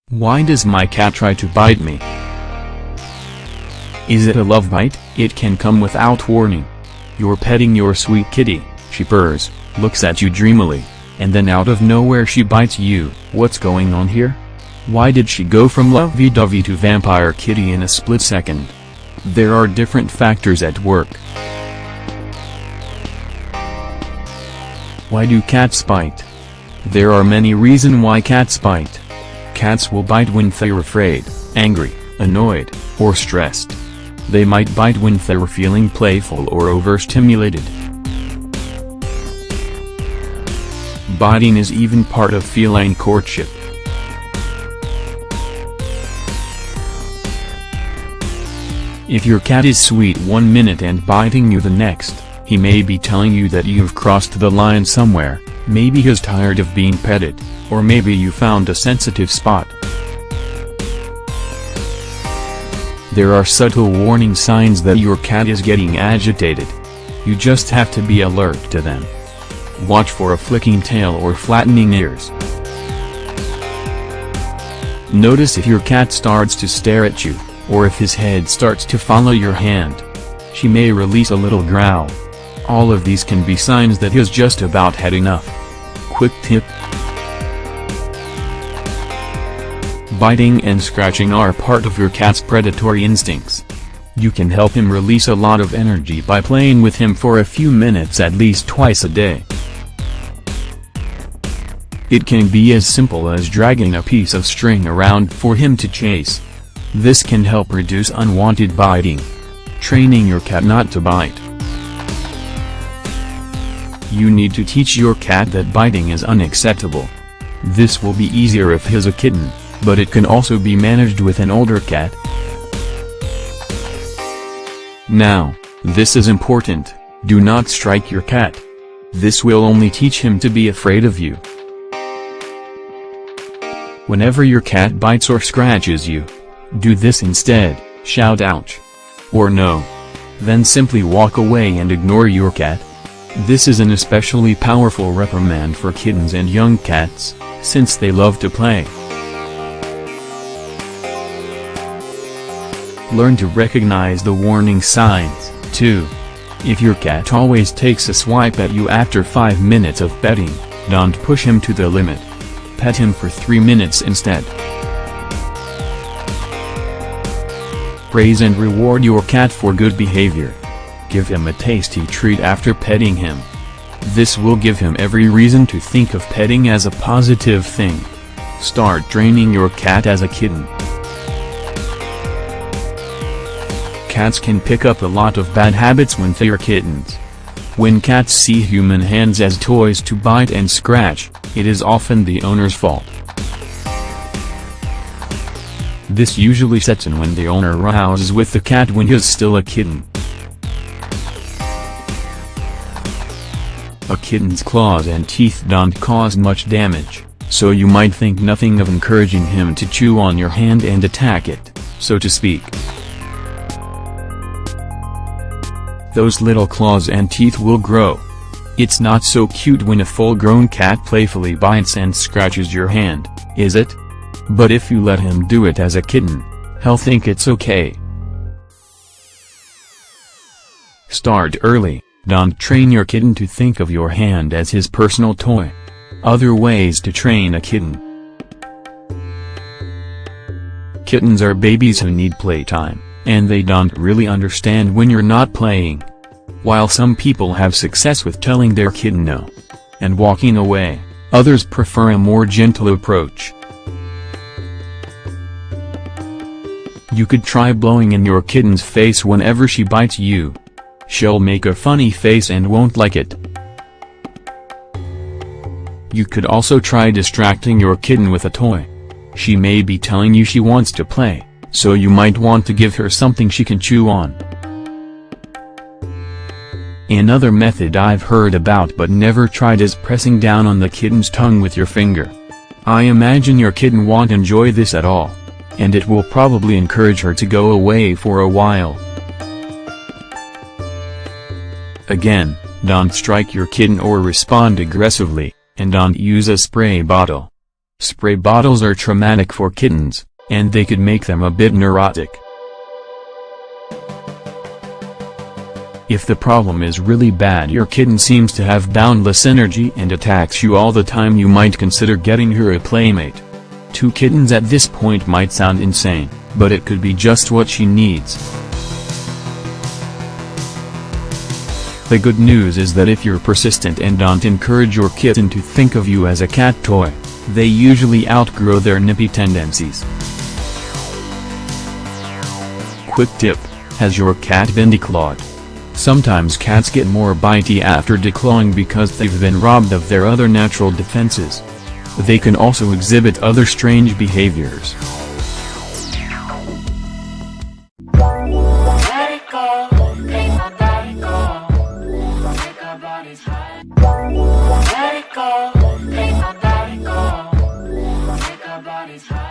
Why does my cat try to bite me? Is it a love bite? It can come without warning. You're petting your sweet kitty, she purrs, looks at you dreamily, and then out of nowhere she bites you. What's going on here? Why did she go from lovey-dovey to vampire kitty in a split second? There are different factors at work. Why do cats bite? There are many reasons why cats bite. Cats will bite when they're afraid, angry, annoyed, or stressed. They might bite when they're feeling playful or overstimulated. Biting is even part of feline courtship. If your cat is sweet one minute and biting you the next, he may be telling you that you've crossed the line somewhere. Maybe he's tired of being petted, or maybe you found a sensitive spot. There are subtle warning signs that your cat is getting agitated. You just have to be alert to them. Watch for a flicking tail or flattening ears. Notice if your cat starts to stare at you, or if his head starts to follow your hand. She may release a little growl. All of these can be signs that he's just about had enough. Quick tip: biting and scratching are part of your cat's predatory instincts. You can help him release a lot of energy by playing with him for a few minutes at least twice a day. It can be as simple as dragging a piece of string around for him to chase. This can help reduce unwanted biting. Training your cat not to bite. You need to teach your cat that biting is unacceptable. This will be easier if he's a kitten, but it can also be managed with an older cat. Now, this is important: do not strike your cat. This will only teach him to be afraid of you. Whenever your cat bites or scratches you, do this instead: shout ouch, or no. Then simply walk away and ignore your cat. This is an especially powerful reprimand for kittens and young cats, since they love to play. Learn to recognize the warning signs, too. If your cat always takes a swipe at you after 5 minutes of petting, don't push him to the limit. Pet him for 3 minutes instead. Praise and reward your cat for good behavior. Give him a tasty treat after petting him. This will give him every reason to think of petting as a positive thing. Start training your cat as a kitten. Cats can pick up a lot of bad habits when they're kittens. When cats see human hands as toys to bite and scratch, it is often the owner's fault. This usually sets in when the owner rouses with the cat when he's still a kitten. A kitten's claws and teeth don't cause much damage, so you might think nothing of encouraging him to chew on your hand and attack it, so to speak. Those little claws and teeth will grow. It's not so cute when a full-grown cat playfully bites and scratches your hand, is it? But if you let him do it as a kitten, he'll think it's okay. Start early. Don't train your kitten to think of your hand as his personal toy. Other ways to train a kitten. Kittens are babies who need playtime, and they don't really understand when you're not playing. While some people have success with telling their kitten no and walking away, others prefer a more gentle approach. You could try blowing in your kitten's face whenever she bites you. She'll make a funny face and won't like it. You could also try distracting your kitten with a toy. She may be telling you she wants to play, so you might want to give her something she can chew on. Another method I've heard about but never tried is pressing down on the kitten's tongue with your finger. I imagine your kitten won't enjoy this at all, and it will probably encourage her to go away for a while. Again, Don't strike your kitten or respond aggressively, and don't use a spray bottle. Spray bottles are traumatic for kittens, and they could make them a bit neurotic. If the problem is really bad, your kitten seems to have boundless energy and attacks you all the time, you might consider getting her a playmate. 2 kittens at this point might sound insane, but it could be just what she needs. The good news is that if you're persistent and don't encourage your kitten to think of you as a cat toy, they usually outgrow their nippy tendencies. Quick tip: has your cat been declawed? Sometimes cats get more bitey after declawing because they've been robbed of their other natural defenses. They can also exhibit other strange behaviors. Let it go, make my body go, make our bodies high. Let it go, make my body go, make our bodies high.